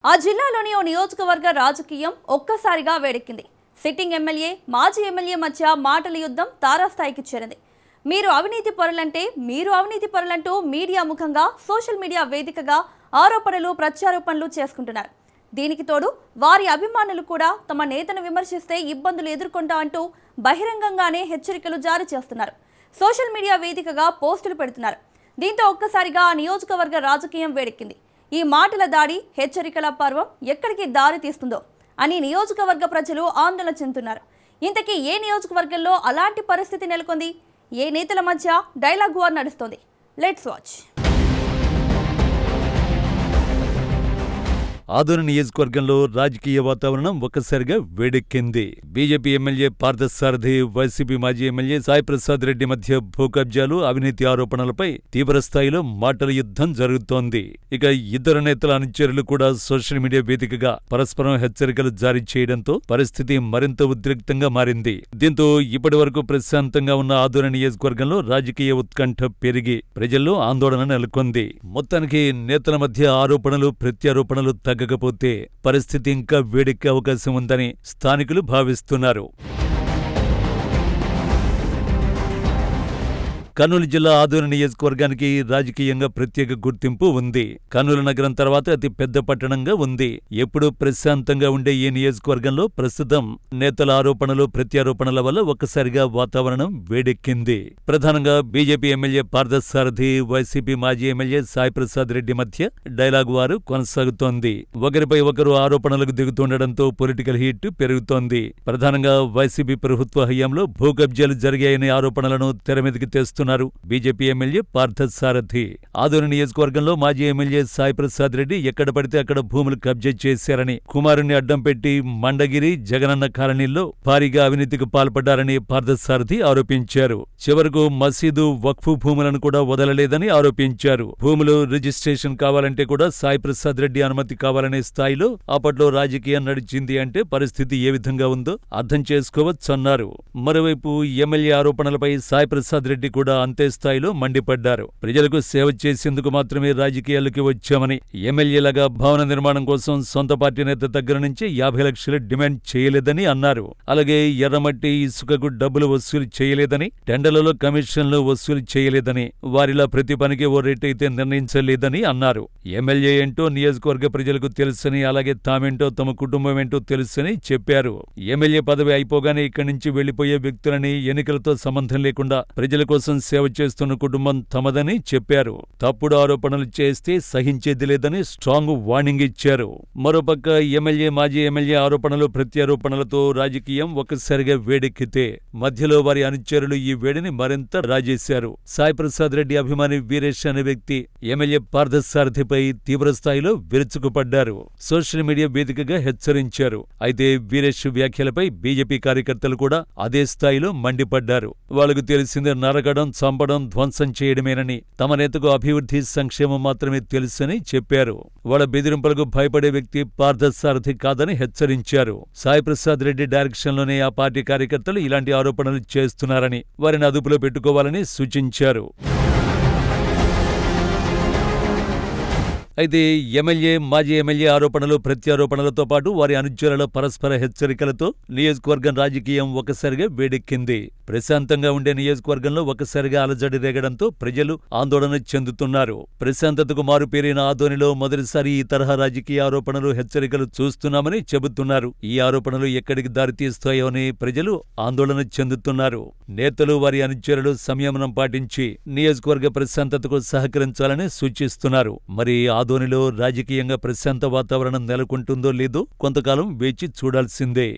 ఆ జిల్లాలోని ఓ నియోజకవర్గ రాజకీయం ఒక్కసారిగా వేడెక్కింది. సిట్టింగ్ ఎమ్మెల్యే, మాజీ ఎమ్మెల్యే మధ్య మాటల యుద్ధం తారాస్థాయికి చేరింది. మీరు అవినీతి పరులంటూ మీడియా ముఖంగా, సోషల్ మీడియా వేదికగా ఆరోపణలు, ప్రత్యారోపణలు చేసుకుంటున్నారు. దీనికి తోడు వారి అభిమానులు కూడా తమ నేతను విమర్శిస్తే ఇబ్బందులు ఎదుర్కొంటామంటూ బహిరంగంగానే హెచ్చరికలు జారీ చేస్తున్నారు. సోషల్ మీడియా వేదికగా పోస్టులు పెడుతున్నారు. దీంతో ఒక్కసారిగా ఆ నియోజకవర్గ రాజకీయం వేడెక్కింది. ఈ మాటల దాడి, హెచ్చరికల పర్వం ఎక్కడికి దారి తీస్తుందో అని నియోజకవర్గ ప్రజలు ఆందోళన చెందుతున్నారు. ఇంతకీ ఏ నియోజకవర్గంలో అలాంటి పరిస్థితి నెలకొంది? ఏ నేతల మధ్య డైలాగ్ వార్ నడుస్తోంది? Let's watch. ఆదోని నియోజకవర్గంలో రాజకీయ వాతావరణం ఒక్కసారిగా వేడెక్కింది. బీజేపీ ఎమ్మెల్యే పార్థసారథి, వైసీపీ మాజీ ఎమ్మెల్యే సాయి ప్రసాద్ రెడ్డి మధ్య భూ కబ్జాలు, అవినీతి ఆరోపణలపై తీవ్రస్థాయిలో మాటల యుద్ధం జరుగుతోంది. ఇక ఇద్దరు నేతల అనుచరులు కూడా సోషల్ మీడియా వేదికగా పరస్పరం హెచ్చరికలు జారీ చేయడంతో పరిస్థితి మరింత ఉద్రిక్తంగా మారింది. దీంతో ఇప్పటి వరకు ప్రశాంతంగా ఉన్న ఆదోని నియోజకవర్గంలో రాజకీయ ఉత్కంఠ పెరిగి ప్రజల్లో ఆందోళన నెలకొంది. మొత్తానికి నేతల మధ్య ఆరోపణలు, ప్రత్యారోపణలు తగ్గకపోతే పరిస్థితి ఇంకా వేడెక్కే అవకాశం ఉందని స్థానికులు భావిస్తున్నారు. కర్నూలు జిల్లా ఆదోని నియోజకవర్గానికి రాజకీయంగా ప్రత్యేక గుర్తింపు ఉంది. కర్నూలు నగరం తర్వాత అతి పెద్ద పట్టణంగా ఉంది. ఎప్పుడూ ప్రశాంతంగా ఉండే ఈ నియోజకవర్గంలో ప్రస్తుతం నేతల ఆరోపణలు, ప్రత్యారోపణల వల్ల ఒక్కసారిగా వాతావరణం వేడెక్కింది. ప్రధానంగా బీజేపీ ఎమ్మెల్యే పార్థసారథి, వైసీపీ మాజీ ఎమ్మెల్యే సాయి ప్రసాద్ రెడ్డి మధ్య డైలాగ్ వారు కొనసాగుతోంది. ఒకరిపై ఒకరు ఆరోపణలకు దిగుతుండటంతో పొలిటికల్ హీట్ పెరుగుతోంది. ప్రధానంగా వైసీపీ ప్రభుత్వ హయాంలో భూ కబ్జాలు జరిగాయనే ఆరోపణలను తెరమీదికి తెస్తున్నారు బీజేపీ ఎమ్మెల్యే పార్థసారథి. ఆదోని నియోజకవర్గంలో మాజీ ఎమ్మెల్యే సాయి ప్రసాద్ రెడ్డి ఎక్కడ పడితే అక్కడ భూములు కబ్జా చేశారని, కుమారుణ్ణి అడ్డం పెట్టి మండగిరి, జగనన్న కాలనీల్లో భారీగా అవినీతికి పాల్పడ్డారని పార్థసారథి ఆరోపించారు. చివరకు మసీదు, వక్ఫు భూములను కూడా వదలలేదని ఆరోపించారు. భూములు రిజిస్ట్రేషన్ కావాలంటే కూడా సాయి ప్రసాద్ రెడ్డి అనుమతి కావాలనే స్థాయిలో అప్పట్లో రాజకీయం నడిచింది అంటే పరిస్థితి ఏ విధంగా ఉందో అర్థం చేసుకోవచ్చన్నారు. మరోవైపు ఎమ్మెల్యే ఆరోపణలపై సాయి ప్రసాద్ రెడ్డి కూడా అంతే స్థాయిలో మండిపడ్డారు. ప్రజలకు సేవ చేసేందుకు మాత్రమే రాజకీయాల్లోకి వచ్చామని, ఎమ్మెల్యేలాగా భవన నిర్మాణం కోసం సొంత పార్టీ నేత దగ్గర నుంచి 50 లక్షలు డిమాండ్ చేయలేదని అన్నారు. అలాగే ఎర్రమట్టి, ఇసుకకు డబ్బులు వసూలు చేయలేదని, టెండర్లలో కమిషన్లు వసూలు చేయలేదని, వారిలా ప్రతి పనికి ఓ రేట్ అయితే నిర్ణయించలేదని అన్నారు. ఎమ్మెల్యే ఏంటో నియోజకవర్గ ప్రజలకు తెలుసని, అలాగే తామేంటో తమ కుటుంబం ఏంటో తెలుసని చెప్పారు. ఎమ్మెల్యే పదవి అయిపోగానే ఇక్కడి నుంచి వెళ్లిపోయే వ్యక్తులని, ఎన్నికలతో సంబంధం లేకుండా ప్రజల కోసం సేవ చేస్తున్న కుటుంబం తమదని చెప్పారు. తప్పుడు ఆరోపణలు చేస్తే సహించేది లేదని స్ట్రాంగ్ వార్నింగ్ ఇచ్చారు. మరోపక్క ఎమ్మెల్యే, మాజీ ఎమ్మెల్యే ఆరోపణలు, ప్రత్యారోపణలతో రాజకీయం ఒక్కసారిగా వేడెక్కితే మధ్యలో వారి అనుచరులు ఈ వేడిని మరింత రాజేశారు. సాయి ప్రసాద్ రెడ్డి అభిమాని వీరేష్ అనే వ్యక్తి ఎమ్మెల్యే పార్థసారథిపై తీవ్రస్థాయిలో విరుచుకుపడ్డారు. సోషల్ మీడియా వేదికగా హెచ్చరించారు. అయితే వీరేష్ వ్యాఖ్యలపై బీజేపీ కార్యకర్తలు కూడా అదే స్థాయిలో మండిపడ్డారు. వాళ్లకు తెలిసిందే నరకడం, చంపడం, ధ్వంసం చేయడమేనని, తమ నేతకు అభివృద్ధి, సంక్షేమం మాత్రమే తెలుసని చెప్పారు. వాళ్ళ బెదిరింపులకు భయపడే వ్యక్తి పార్థసారథి కాదని హెచ్చరించారు. సాయి ప్రసాద్ రెడ్డి డైరెక్షన్లోనే ఆ పార్టీ కార్యకర్తలు ఇలాంటి ఆరోపణలు చేస్తున్నారని, వారిని అదుపులో పెట్టుకోవాలని సూచించారు. అయితే ఎమ్మెల్యే, మాజీ ఎమ్మెల్యే ఆరోపణలు, ప్రత్యారోపణలతో పాటు వారి అనుచరుల పరస్పర హెచ్చరికలతో నియోజకవర్గం రాజకీయం ఒకసారిగా వేడెక్కింది. ప్రశాంతంగా ఉండే నియోజకవర్గంలో ఒకసారిగా అలజడి రేగడంతో ప్రజలు ఆందోళన చెందుతున్నారు. ప్రశాంతతకు మారుపేరిన ఆదోనిలో మొదటిసారి ఈ తరహా రాజకీయ ఆరోపణలు, హెచ్చరికలు చూస్తున్నామని చెబుతున్నారు. ఈ ఆరోపణలు ఎక్కడికి దారితీస్తాయో అని ప్రజలు ఆందోళన చెందుతున్నారు. నేతలు, వారి అనుచరులు సంయమనం పాటించి నియోజకవర్గ ప్రశాంతతకు సహకరించాలని సూచిస్తున్నారు. మరి ఆదోనిలో రాజకీయంగా ప్రశాంత వాతావరణం నెలకొంటుందో లేదో కొంతకాలం వేచి చూడాల్సిందే.